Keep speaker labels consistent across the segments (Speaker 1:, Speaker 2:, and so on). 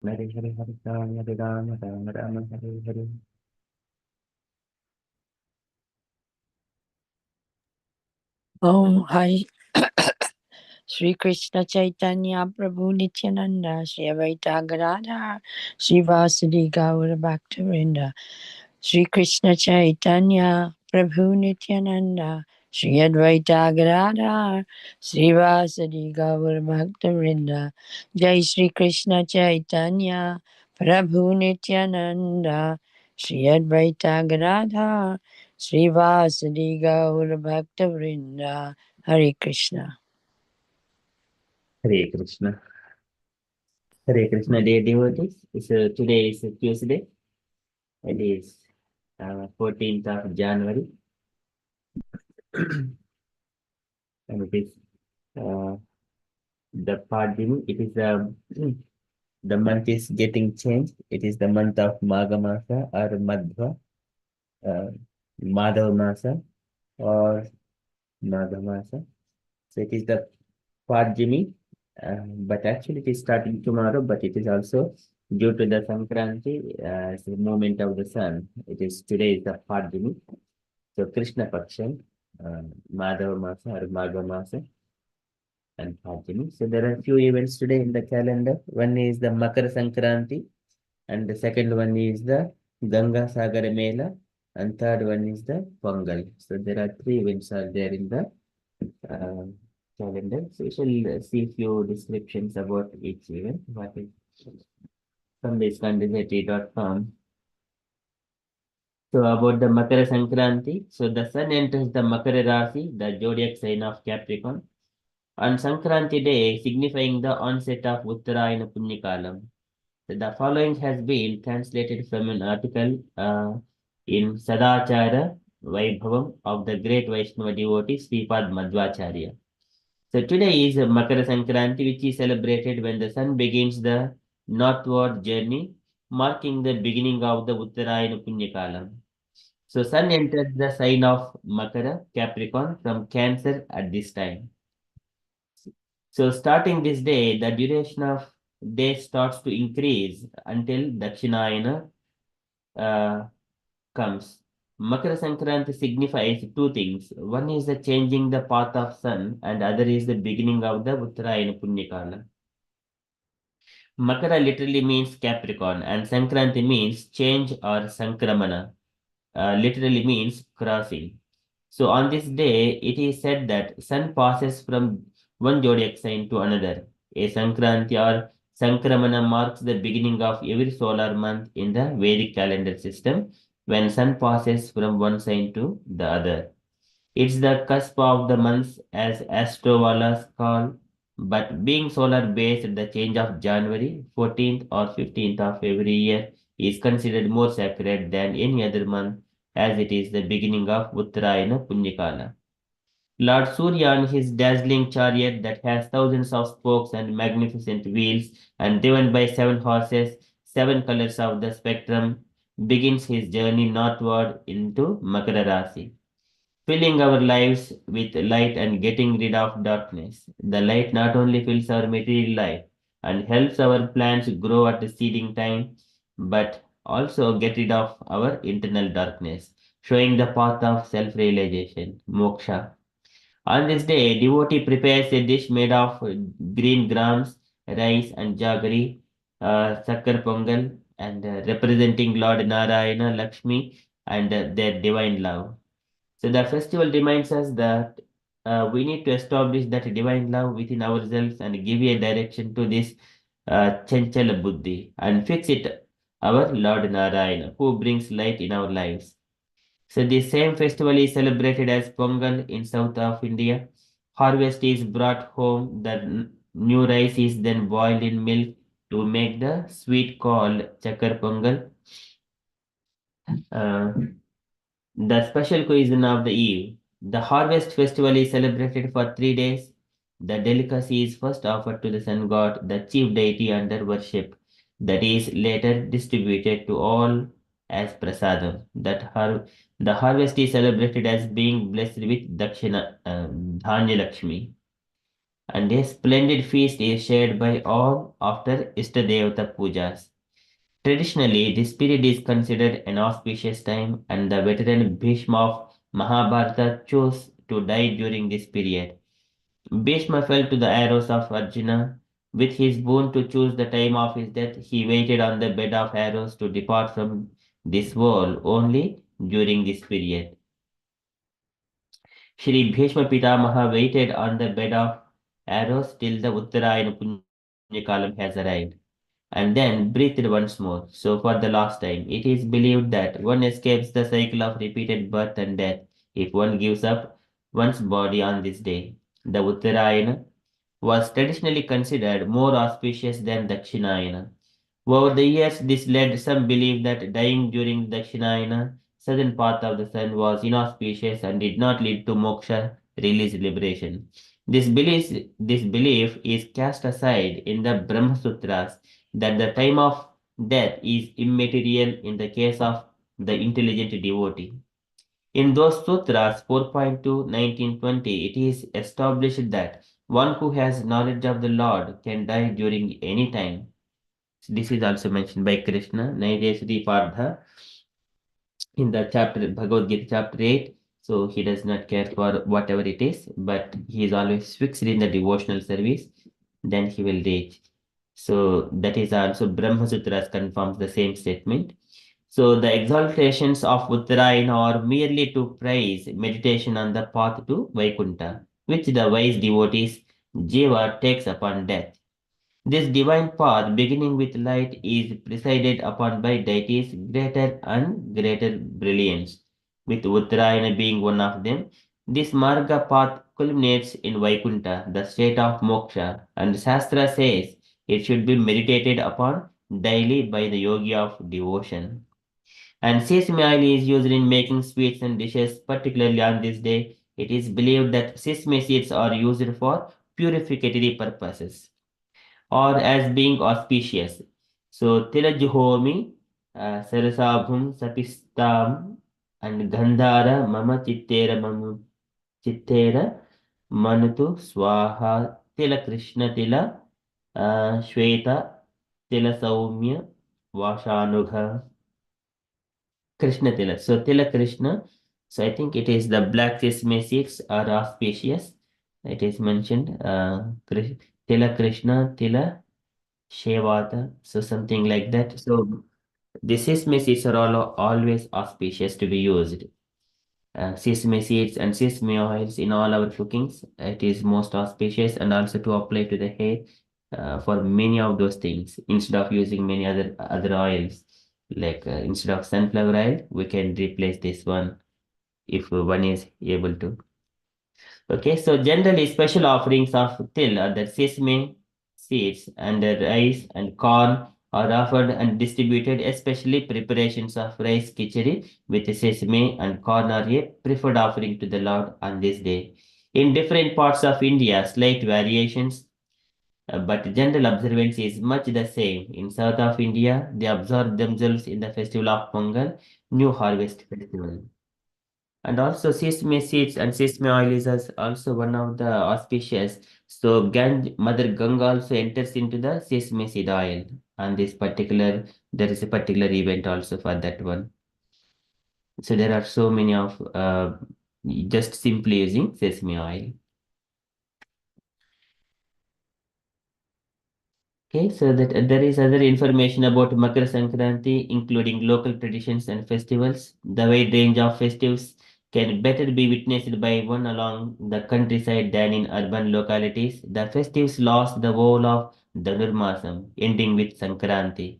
Speaker 1: Hare Hare Hare Rama Hare Rama Rama Rama Hare Hare.
Speaker 2: Oh, hi. Sri Krishna Chaitanya Prabhu Nityananda Sri Advaita Gadadhar Sri Vasudi Gaura Bhaktavinda Sri Krishna Chaitanya Prabhu Nityananda Sri Advaita Gadadhar Sri Vasudi Gaura Bhaktavinda Jai Sri Krishna Chaitanya Prabhu Nityananda Sri Advaita Gadadhar Sri Vasudi Gaura Bhaktavinda. Hare Krishna.
Speaker 1: Hare Krishna. Hare Krishna, dear devotees. Today is Tuesday. It is 14th of January. And it is uh, the Padini. It is the month is getting changed. It is the month of Magha Masa or Madhva, uh, Madhav Masa or Magha Masa. So it is the Padjimi, but actually it is starting tomorrow, but it is also due to the Sankranti, it's the movement of the sun. It is today is the Padjimi. So Krishna Paksha, Madhava Masa or Magha Masa and Padjimi. So there are few events today in the calendar. One is the Makara Sankranti, and the second one is the Ganga Sagar Mela, and third one is the Pongal. So there are three events are there in the uh, calendar. So we shall see few descriptions about each event. What is from this com. So about the Makara Sankranti. So the sun enters the Makara Rasi, the zodiac sign of Capricorn, on Sankranti day, signifying the onset of Uttarayana Punyakalam. So the following has been translated from an article in Sadachara Vaibhavam of the great Vaishnava devotee Sripad Madhvacharya. So today is Makara Sankranti, which is celebrated when the sun begins the northward journey, marking the beginning of the Uttarayana Punyakalam. So sun enters the sign of Makara, Capricorn, from Cancer at this time. So starting this day, the duration of day starts to increase until Dakshinayana uh, comes. Makara Sankranti signifies two things. One is the changing the path of sun, and other is the beginning of the Uttarayana Punyakala. Makara literally means Capricorn, and Sankranti means change or Sankramana, literally means crossing. So on this day, it is said that sun passes from one zodiac sign to another. A Sankranti or Sankramana marks the beginning of every solar month in the Vedic calendar system when sun passes from one sign to the other. It's the cusp of the months as astrovallas call, but being solar based, the change of January 14th or 15th of every year is considered more sacred than any other month as it is the beginning of Uttarayana Punyakala. Lord Surya on his dazzling chariot that has thousands of spokes and magnificent wheels and driven by seven horses, seven colors of the spectrum, begins his journey northward into Makara Rasi, filling our lives with light and getting rid of darkness. The light not only fills our material life and helps our plants grow at the seeding time, but also get rid of our internal darkness, showing the path of self-realization, moksha. On this day, devotee prepares a dish made of green grams, rice and jaggery, sakkar pongal, and representing Lord Narayana, Lakshmi, and their divine love. So the festival reminds us that we need to establish that divine love within ourselves and give a direction to this Chanchala Buddhi and fix it our Lord Narayana, who brings light in our lives. So the same festival is celebrated as Pongal in south of India. Harvest is brought home, the new rice is then boiled in milk to make the sweet called Chakar Pongal. Uh, The special cuisine of the eve. The harvest festival is celebrated for 3 days. The delicacy is first offered to the sun god, the chief deity under worship, that is later distributed to all as prasadam. The harvest is celebrated as being blessed with Dakshina Dhanya Lakshmi. and a splendid feast is shared by all after Ishtadevata pujas. Traditionally, this period is considered an auspicious time, and the veteran Bhishma of Mahabharata chose to die during this period. Bhishma fell to the arrows of Arjuna. With his boon to choose the time of his death, he waited on the bed of arrows to depart from this world only during this period. Shri Bhishma Pitamaha waited on the bed of arrows till the Uttarayana Punyakalam has arrived, and then breathed once more. So for the last time, it is believed that one escapes the cycle of repeated birth and death if one gives up one's body on this day. The Uttarayana was traditionally considered more auspicious than Dakshinayana. Over the years, this led some believe that dying during Dakshinayana, southern path of the sun, was inauspicious and did not lead to moksha, release, liberation. This belief is cast aside in the Brahma Sutras that the time of death is immaterial in the case of the intelligent devotee. In those sutras 4.2, 1920, it is established that one who has knowledge of the Lord can die during any time. This is also mentioned by Krishna, Naidesri Pardha, in the chapter Bhagavad Gita chapter 8. So he does not care for whatever it is, but he is always fixed in the devotional service, then he will reach. So that is also Brahma Sutras confirms the same statement. So the exaltations of Uttarayana are merely to praise meditation on the path to Vaikuntha, which the wise devotees Jiva takes upon death. This divine path, beginning with light, is presided upon by deities greater and greater brilliance, with Uttarayana being one of them. This Marga path culminates in Vaikuntha, the state of moksha, and Shastra says it should be meditated upon daily by the yogi of devotion. And sesame oil is used in making sweets and dishes, particularly on this day. It is believed that sesame seeds are used for purificatory purposes or as being auspicious. So Tilajuhomi, Sarasabhum, Sapistam, and Gandhara, Chittera, Manutu, Swaha, Tila Krishna Tila, Shweta, Tila Saumya, Vashanugha, Krishna Tila. So Tila Krishna, so I think it is the black sesame seeds are auspicious. It is mentioned, Tila Krishna, Tila Shevata, so something like that. So the sesame seeds are always auspicious to be used. Sesame seeds and sesame oils in all our cookings, it is most auspicious and also to apply to the hair for many of those things instead of using many other oils. Like instead of sunflower oil, we can replace this one if one is able to. Okay, so generally special offerings of till are the sesame seeds and the rice and corn are offered and distributed, especially preparations of rice khichdi with sesame and corn are a preferred offering to the Lord on this day. In different parts of India, slight variations, but general observance is much the same. In south of India, they observe themselves in the festival of Pongal, New Harvest Festival. And also sesame seeds and sesame oil is also one of the auspicious. So Mother Ganga also enters into the sesame seed oil. And there is a particular event also for that one. So there are so many of just simply using sesame oil. Okay, so that there is other information about Makar Sankranti, including local traditions and festivals. The wide range of festives can better be witnessed by one along the countryside than in urban localities. The festives last the whole of Dhanurmasam, ending with Sankranti.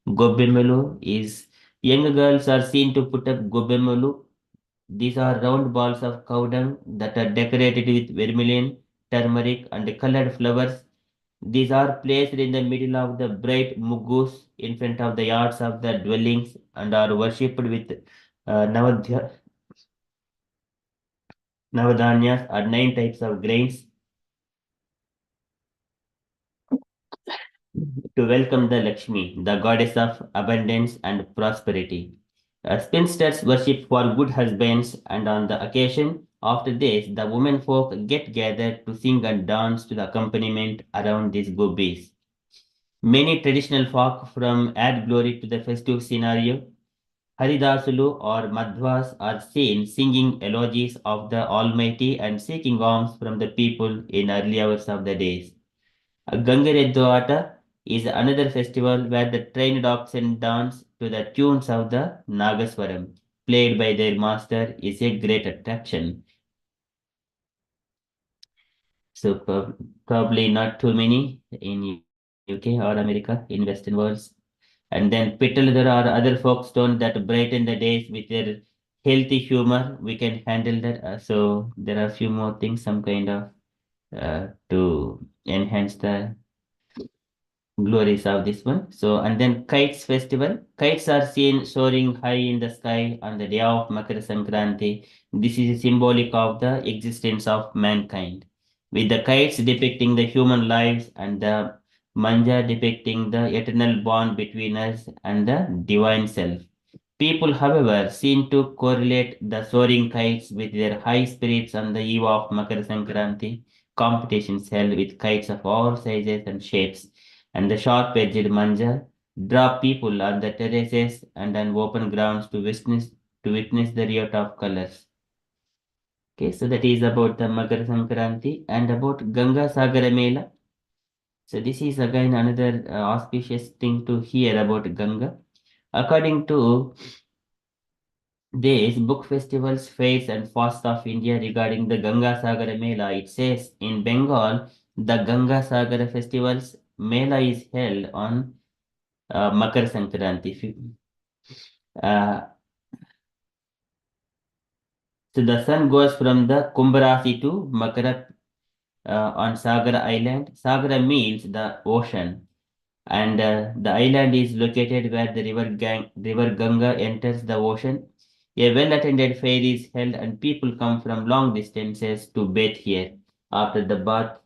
Speaker 1: Gobbemelu is young girls are seen to put up Gobbemelu. These are round balls of cow dung that are decorated with vermilion, turmeric, and colored flowers. These are placed in the middle of the bright muggus in front of the yards of the dwellings and are worshipped with navadanyas or nine types of grains to welcome the Lakshmi, the goddess of abundance and prosperity. Spinsters worship for good husbands, and on the occasion, After this, the women folk get gathered to sing and dance to the accompaniment around these gobis. Many traditional folk from add glory to the festive scenario. Haridasulu or Madhvas are seen singing elegies of the Almighty and seeking alms from the people in early hours of the days. Gangaredduata is another festival where the trained oxen dance to the tunes of the Nagaswaram, played by their master, is a great attraction. So probably not too many in UK or America, in Western worlds. And then Pittal, there are other folk stones that brighten the days with their healthy humor. We can handle that. So there are a few more things, some kind of to enhance the glories of this one. So, and then kites festival. Kites are seen soaring high in the sky on the day of Makara Sankranti. This is symbolic of the existence of mankind, with the kites depicting the human lives and the manja depicting the eternal bond between us and the divine self. People, however, seem to correlate the soaring kites with their high spirits on the eve of Makara Sankranti. Competitions held with kites of all sizes and shapes, and the sharp-edged manja draw people on the terraces and on open grounds to witness the riot of colors. Okay, so that is about the Makara Sankranti and about Ganga Sagara Mela. So this is again another auspicious thing to hear about Ganga. According to this book festivals, fairs and fasts of India regarding the Ganga Sagara Mela, it says in Bengal, the Ganga Sagara festivals Mela is held on Makar Sankranti. Uh, so the sun goes from the Kumbh to Makara on Sagara Island. Sagara means the ocean, and the island is located where the river Ganga enters the ocean. A well-attended fair is held, and people come from long distances to bathe here. After the bath,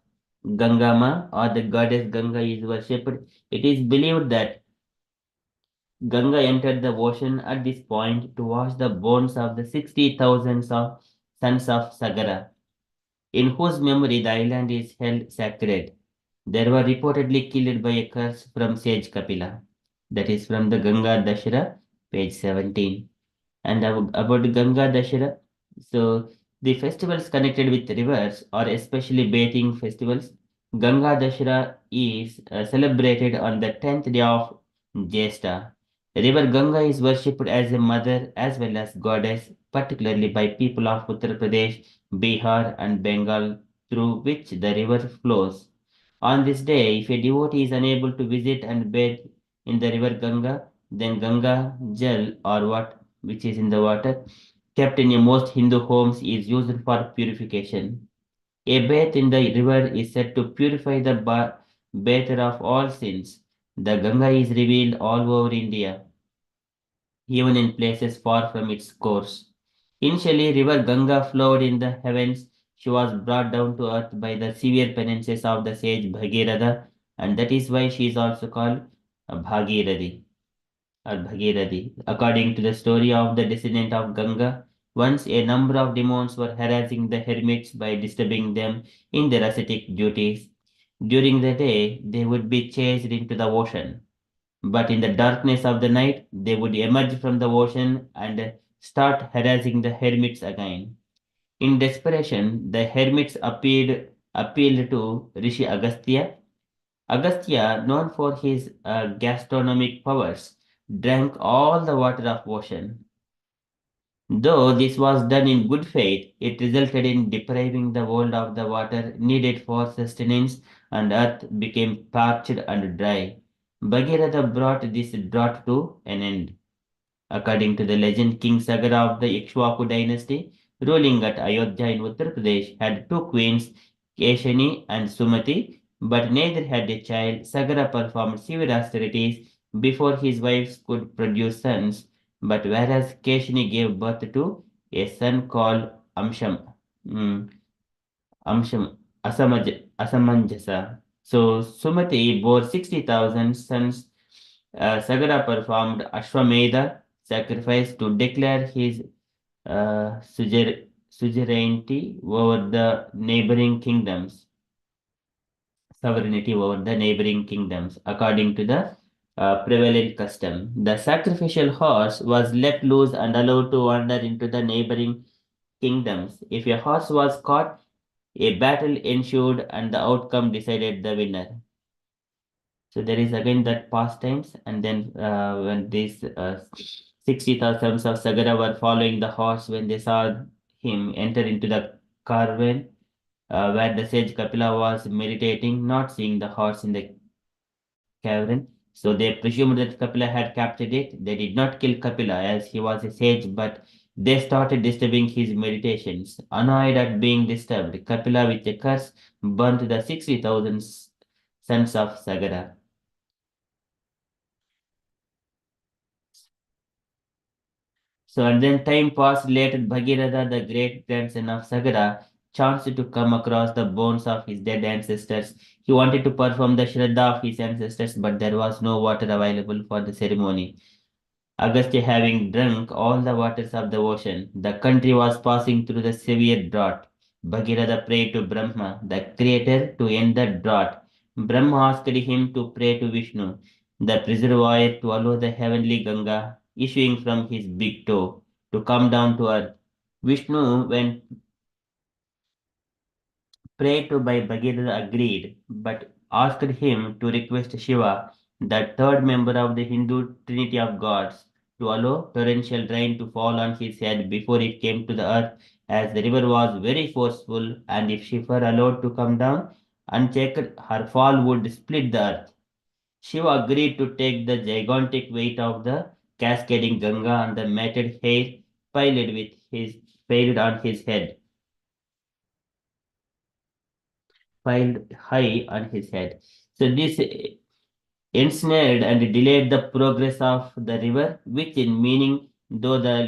Speaker 1: Gangama or the goddess Ganga is worshipped. It is believed that Ganga entered the ocean at this point to wash the bones of the 60,000 of sons of Sagara, in whose memory the island is held sacred. They were reportedly killed by a curse from sage Kapila. That is from the Ganga Dashara, page 17. And about Ganga Dashara, so the festivals connected with rivers or especially bathing festivals, Ganga Dashara is celebrated on the 10th day of Jesta. River Ganga is worshipped as a mother as well as goddess, particularly by people of Uttar Pradesh, Bihar, and Bengal, through which the river flows. On this day, if a devotee is unable to visit and bathe in the river Ganga, then Ganga Jal or what which is in the water kept in most Hindu homes is used for purification. A bath in the river is said to purify the bather of all sins. The Ganga is revealed all over India, even in places far from its course. Initially, river Ganga flowed in the heavens. She was brought down to earth by the severe penances of the sage Bhagirath, and that is why she is also called Bhagirathi or Bhagirathi. According to the story of the descendant of Ganga, once a number of demons were harassing the hermits by disturbing them in their ascetic duties. During the day, they would be chased into the ocean, but in the darkness of the night, they would emerge from the ocean and start harassing the hermits again. In desperation, the hermits appealed to Rishi Agastya. Agastya, known for his gastronomic powers, drank all the water of ocean. Though this was done in good faith, it resulted in depriving the world of the water needed for sustenance, and earth became parched and dry. Bhagirath brought this drought to an end. According to the legend, King Sagara of the Ikshwaku dynasty, ruling at Ayodhya in Uttar Pradesh, had two queens, Keshani and Sumati, but neither had a child. Sagara performed severe austerities before his wives could produce sons, but whereas Keshani gave birth to a son called Amsham, mm, Amsham, Asamanjasa. So Sumati bore 60,000 sons. Sagara performed Ashwamedha sacrifice to declare his uh, suzerain, suzerainty over the neighboring kingdoms, sovereignty over the neighboring kingdoms, according to the prevalent custom. The sacrificial horse was let loose and allowed to wander into the neighboring kingdoms. If a horse was caught, a battle ensued and the outcome decided the winner. So there is again that pastimes, and then when these 60,000 sons of Sagara were following the horse when they saw him enter into the caravan where the sage Kapila was meditating, not seeing the horse in the cavern. So they presumed that Kapila had captured it. They did not kill Kapila as he was a sage, but they started disturbing his meditations. Annoyed at being disturbed, Kapila with a curse burnt the 60,000 sons of Sagara. So and then time passed later, Bhagirath, the great grandson of Sagara, chanced to come across the bones of his dead ancestors. He wanted to perform the Shraddha of his ancestors, but there was no water available for the ceremony. Agastya having drunk all the waters of the ocean, the country was passing through the severe drought. Bhagirath prayed to Brahma, the creator, to end the drought. Brahma asked him to pray to Vishnu, the preservoir, to allow the heavenly Ganga, issuing from his big toe, to come down to earth. Vishnu, when prayed to by Bhagirath, agreed, but asked him to request Shiva, the third member of the Hindu trinity of gods, to allow torrential rain to fall on his head before it came to the earth, as the river was very forceful, and if Shiva allowed to come down unchecked, her fall would split the earth. Shiva agreed to take the gigantic weight of the cascading Ganga and the matted hair piled on his head, piled high on his head. So this ensnared and delayed the progress of the river, which in meaning, though the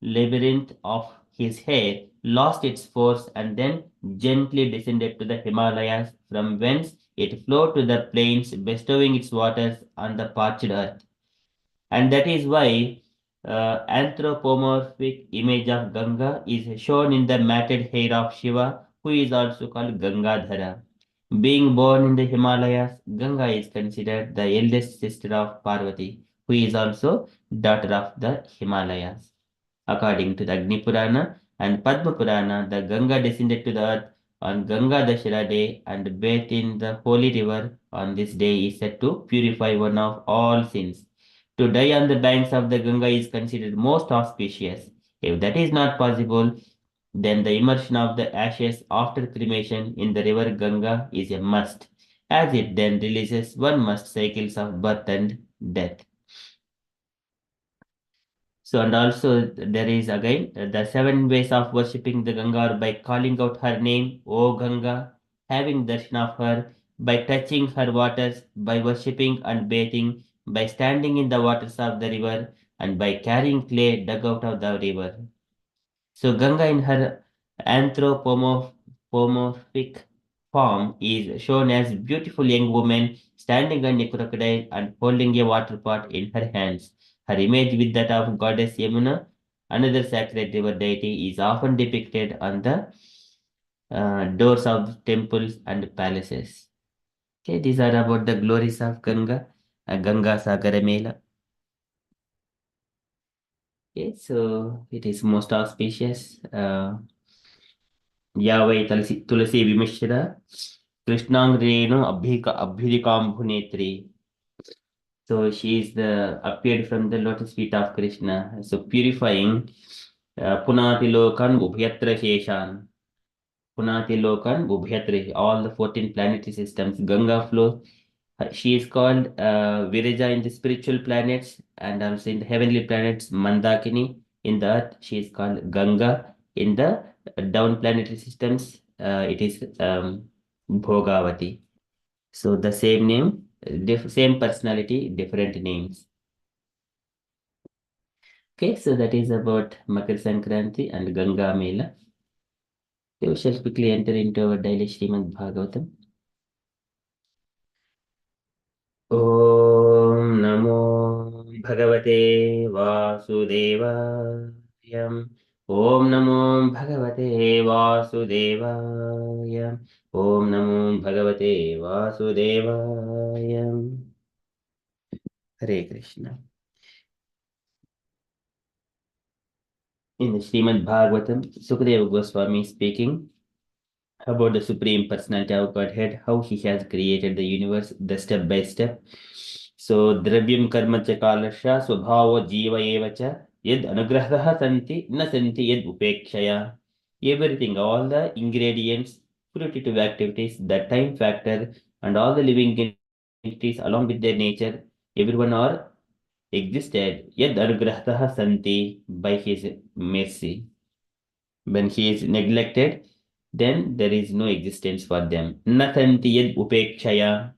Speaker 1: labyrinth of his hair lost its force and then gently descended to the Himalayas, from whence it flowed to the plains, bestowing its waters on the parched earth. And that is why anthropomorphic image of Ganga is shown in the matted hair of Shiva, who is also called Gangadhara. Being born in the Himalayas, Ganga is considered the eldest sister of Parvati, who is also daughter of the Himalayas. According to the Agni Purana and Padma Purana, the Ganga descended to the earth on Ganga Dashera day and bathed in the holy river on this day is said to purify one of all sins. To die on the banks of the Ganga is considered most auspicious. If that is not possible, then the immersion of the ashes after cremation in the river Ganga is a must, as it then releases one must cycles of birth and death. So, and also there is again the seven ways of worshipping the Ganga are by calling out her name, O Ganga, having darshan of her, by touching her waters, by worshipping and bathing, by standing in the waters of the river, and by carrying clay dug out of the river. So Ganga in her anthropomorphic form is shown as beautiful young woman standing on a crocodile and holding a water pot in her hands. Her image with that of goddess Yamuna, another sacred river deity, is often depicted on the doors of temples and palaces. Okay, these are about the glories of Ganga, Ganga Sagara Mela. Okay, so it is most auspicious. या वै तुलसी विमिश्र कृष्णांग्रेणु अभ्युदिकाम्भुनेत्री. So she is the appeared from the lotus feet of Krishna. So purifying Punati Lokan Ubhyatra Sheshan. Punati Lokan Ubhyatra, all the 14 planetary systems. Ganga flow. She is called Viraja in the spiritual planets and also in the heavenly planets, Mandakini. In the earth, she is called Ganga. In the down planetary systems, it is Bhogavati. So the same name, same personality, different names. Okay, so that is about Makar Sankranti and Ganga Mela. Okay, we shall quickly enter into our daily Srimad Bhagavatam. Om Namo Bhagavate Vasudevaya. Om Namo Bhagavate Vasudevaya. Om Namo Bhagavate Vasudevaya. Hare Krishna. In the Srimad Bhagavatam, Sukadeva Goswami speaking about the Supreme Personality of Godhead, how he has created the universe, the step by step. So, Dravyam Karma Chakalasha Swabhava Jiva Evacha Yed Anugrahah Santi Na Santi Yed Upekshaya. Everything, all the ingredients, fruitive activities, the time factor, and all the living entities along with their nature, everyone are existed. Yed Anugrahah Santi by his mercy. When he is neglected, then there is no existence for them. Nathanti yad upekshaya.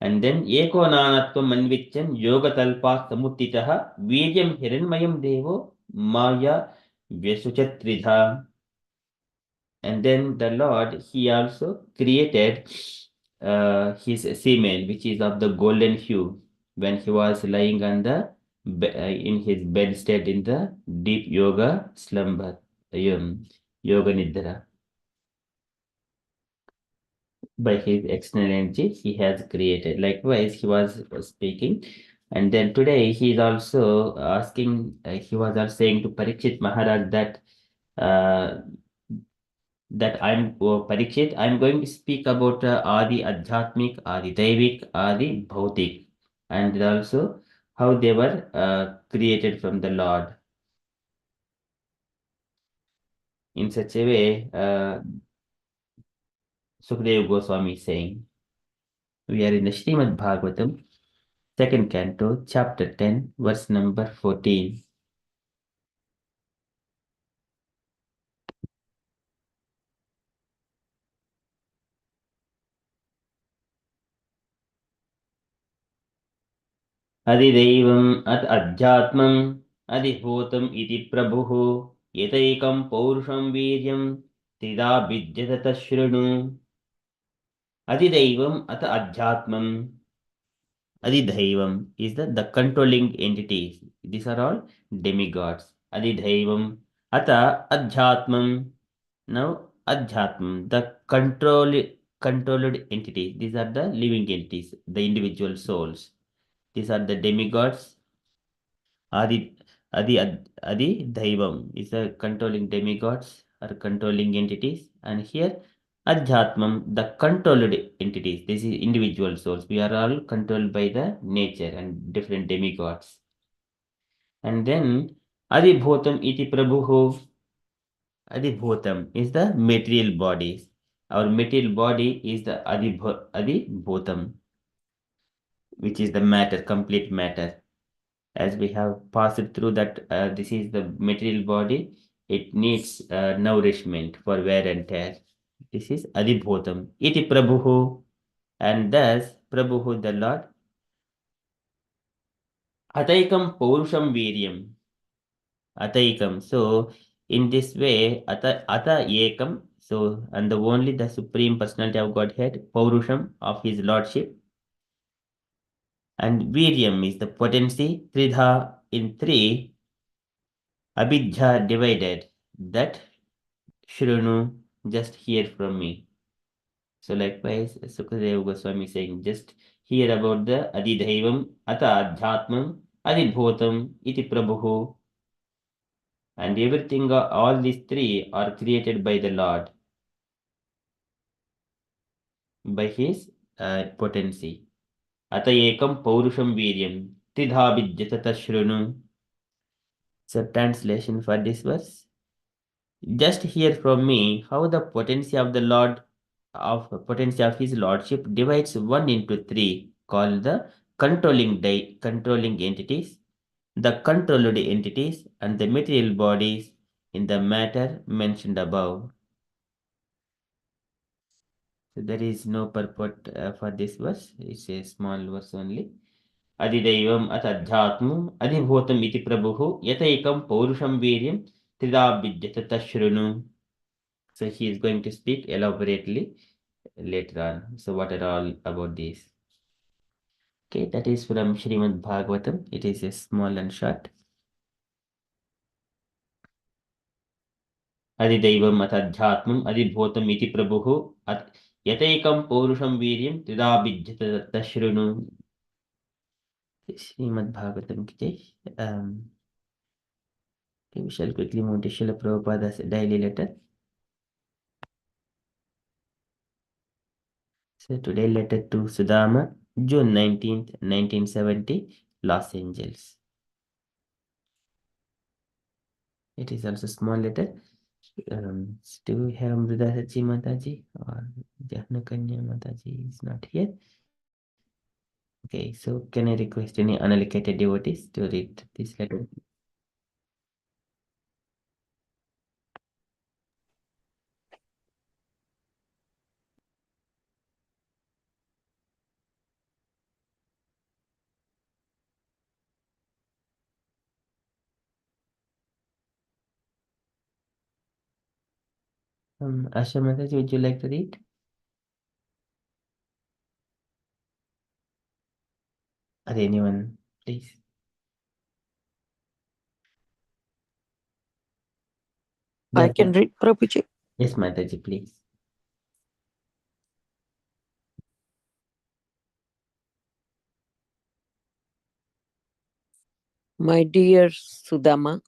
Speaker 1: And then eko nanatvam manvichyan yogatalpa samutitaha vidyam hiranmayam devo maya vyasuchatridha. And then the Lord, he also created his semen, which is of the golden hue, when he was lying on the in his bedstead in the deep yoga slumber, yoga nidra. By his external energy he has created. Likewise, he was speaking, and then today he is also asking, he was also saying to Parikshit Maharaj that uh, Parikshit, I'm going to speak about Adi Adhyatmik, Adi Daivik, Adi Bhautik, and also how they were created from the Lord. In such a way, Sukadeva Goswami is saying, we are in the Srimad Bhagavatam, second canto, chapter 10, verse number 14. Adidaivam at adhyatmam adibhutam iti prabhu yataikam paurusham viryam tida vidyata tashrunu. Adidaivam at adhyatmam. Adidaivam is the controlling entities. These are all demigods. Adidaivam ata adhyatmam. Now adhyatmam, the controlled entities. These are the living entities, the individual souls. These are the demigods. Adi, Adi Daivam is the controlling demigods or controlling entities. And here, Adhyatmam, the controlled entities. This is individual souls. We are all controlled by the nature and different demigods. And then, Adibhotam iti Prabhuhu. Adibhotam is the material bodies. Our material body is the Adibhotam, which is the matter, complete matter. As we have passed through that, this is the material body. It needs nourishment for wear and tear. This is Adibhotam. Iti Prabhuhu. And thus, Prabhuhu, the Lord, Ataikam Paurusham Viryam. Ataikam. So, in this way, Ata Ekam. So, and the only the Supreme Personality of Godhead, Paurusham of His Lordship. And Viryam is the potency, Tridha in three, Abhidha divided. That Shrunu, just hear from me. So likewise, Sukadeva Goswami is saying, just hear about the Adidhaivam, Ata Adhyatmam, Adibhotam, Iti Prabhu, and everything, all these three are created by the Lord, by His potency. Ata Ekam Paurusham Viryam, Tridha Vidyatata Shrunu. So translation for this verse. Just hear from me how the potency of the Lord potency of his lordship divides one into three, called the controlling entities, the controlled entities, and the material bodies in the matter mentioned above. So there is no purport for this verse. It's a small verse only. Adidaivam at adhyatmam adibhotam iti prabhu yataikam paurusham viryam trida vidyata tashrunu. So he is going to speak elaborately later on. So what are all about this? Okay, that is from Srimad Bhagavatam. It is a small and short. अधिदैवम् अथाध्यात्मम् अधिभूतम् इति प्रभुः यतैकं पौरुषं वीर्यं त्रिधा विद्यते तच्छृणु. Srimad Bhagavatam ki jai. Okay, we shall quickly move to Srila Prabhupada's daily letter. So today letter to Sudama, June 19th, 1970, Los Angeles. It is also small letter. Do we have Mrida Sachi Mataji or Jahna Kanya Mataji is not here. Okay, so can I request any unallocated devotees to read this letter? Asha Mataji, would you like to read? Or anyone, please?
Speaker 2: I can read, Prabhuji.
Speaker 1: Yes, Mataji, please.
Speaker 2: My dear Sudama,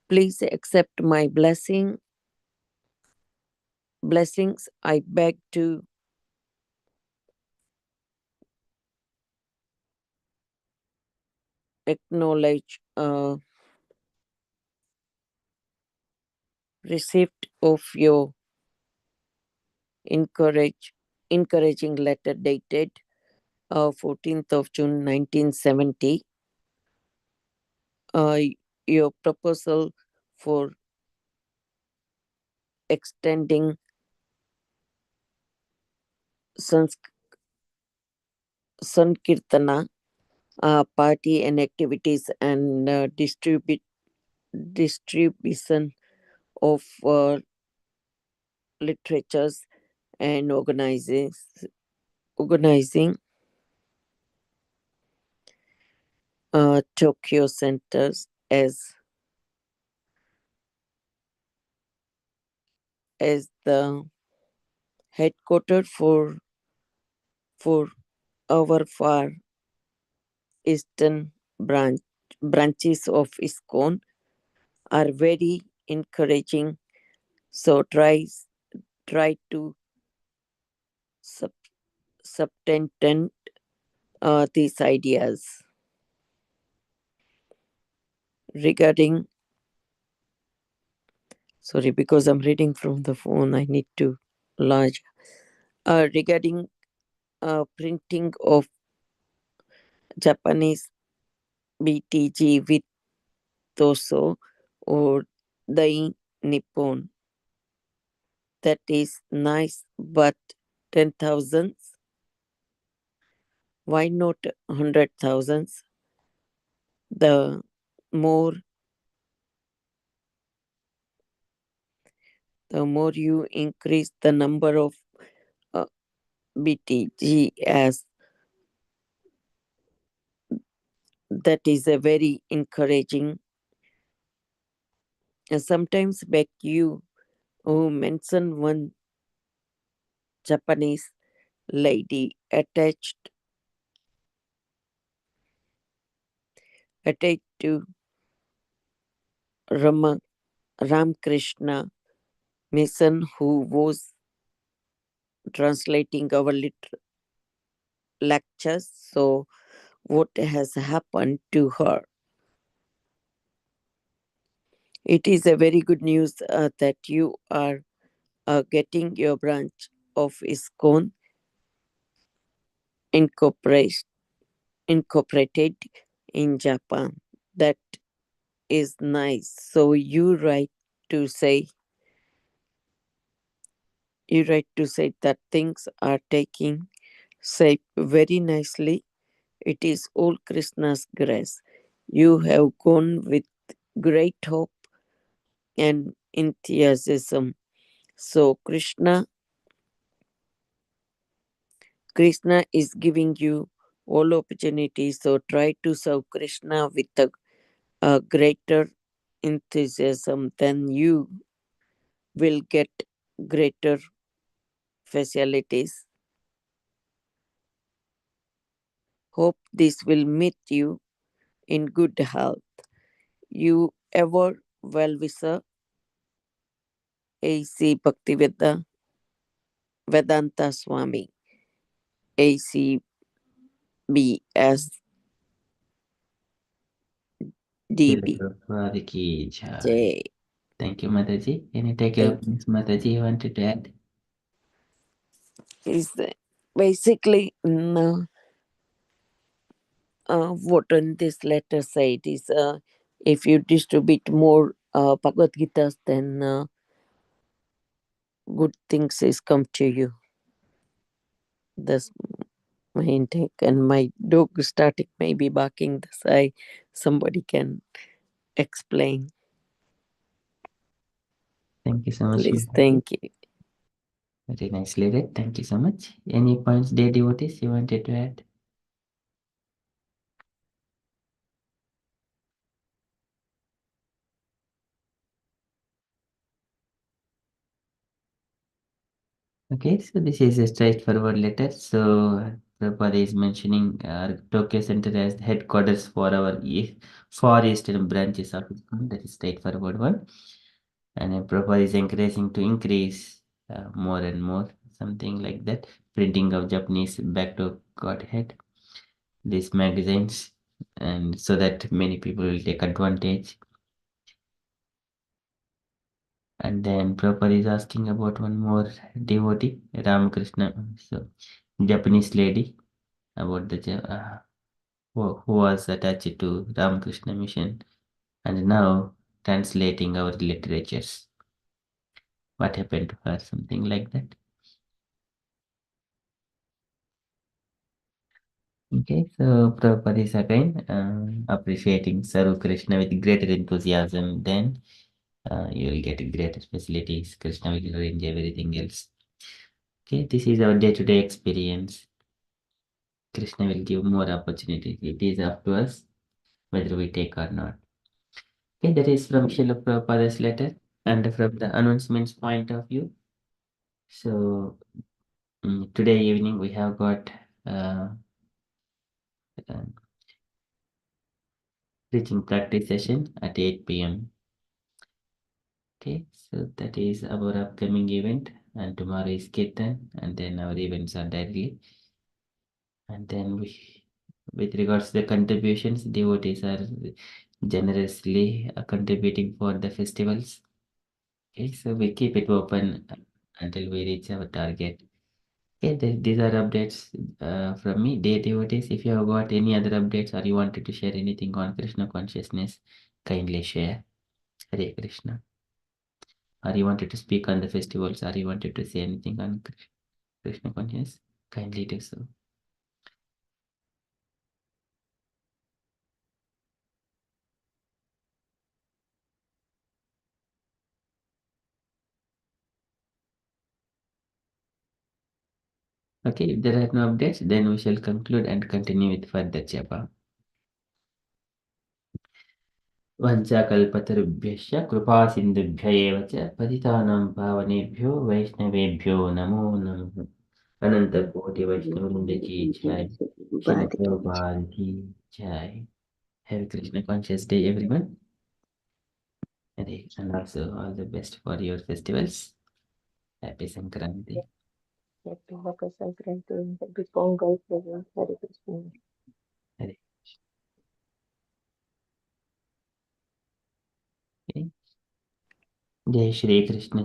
Speaker 2: please accept my blessings. I beg to acknowledge receipt of your encouraging letter dated 14th of June 1970. Your proposal for extending Sankirtana party and activities and distribution of literatures and organizing Tokyo centers as the headquarters for our far eastern branches of ISKCON are very encouraging. So try to subtend these ideas regarding. Sorry, because I'm reading from the phone, I need to large. Regarding printing of Japanese BTG with Toso or the Nippon. That is nice, but 10,000? Why not 100,000? The more you increase the number of BTG as that is a very encouraging. Sometimes back you mentioned one Japanese lady attached to Ramkrishna mission who was translating our lectures. So what has happened to her? It is a very good news that you are getting your branch of ISKCON incorporated in Japan. That is nice. So you write to say that things are taking shape very nicely. It is all Krishna's grace. You have gone with great hope and enthusiasm. So Krishna is giving you all opportunities. So try to serve Krishna with a greater enthusiasm, then you will get greater facilities. Hope this will meet you in good health. You ever well wisher, A.C. Vedanta Swami, ACBS
Speaker 1: Srila
Speaker 2: DB.
Speaker 1: Prabhupada ki jai.
Speaker 2: J
Speaker 1: Thank you, Mataji. Any take your
Speaker 2: Thank you.
Speaker 1: points, Mataji, you wanted to add?
Speaker 2: Is basically what in this letter said is if you distribute more Bhagavad Gitas, then good things is come to you. That's my intake. And my dog started maybe barking. This somebody can explain.
Speaker 1: Thank you so much.
Speaker 2: Please, thank you.
Speaker 1: Very nicely read. Thank you so much. Any points, dear devotees, you wanted to add? Okay, so this is a straightforward letter. So Prabhupada is mentioning Tokyo Center as the headquarters for our far eastern branches of ISKCON. That is straightforward one. And Prabhupada is encouraging to increase more and more, something like that. Printing of Japanese back to Godhead, these magazines, and so that many people will take advantage. And then Prabhupada is asking about one more devotee, Ramakrishna, so Japanese lady, about who was attached to Ramakrishna mission and now translating our literatures. What happened to her? Something like that. Okay, so Prabhupada is again appreciating Saru Krishna with greater enthusiasm. Then you will get greater facilities. Krishna will arrange everything else. Okay, this is our day-to-day experience. Krishna will give more opportunities. It is up to us whether we take or not. Okay, that is from Srila Prabhupada's letter and from the announcements point of view. So today evening we have got uh, uh, preaching practice session at 8 p.m. Okay, so that is our upcoming event, and tomorrow is Kirtan, and then our events are daily. And then with regards to the contributions, devotees are generously contributing for the festivals. Okay, so we keep it open until we reach our target. Okay, these are updates from me. Dear devotees, if you have got any other updates or you wanted to share anything on Krishna consciousness, kindly share. Hare Krishna. Or you wanted to speak on the festivals, or you wanted to say anything on Krishna consciousness, kindly do so. Okay, if there are no updates, then we shall conclude and continue with further japa. वंशाकल्पतरुभ्यश्च कृपासिन्धुभ्य एव च पतितानां पावनेभ्यो वैष्णवेभ्यो नमो नमः अनन्तकोटि वैष्णववृन्द की जय श्रील प्रभुपाद की जय Have a Krishna conscious day everyone and also all the best for your festivals. Happy Sankranti.
Speaker 3: Happy Makar Sankranti, happy Pongal, everyone. Hare Krishna.
Speaker 1: Hare. Okay. Jai Shri Krishna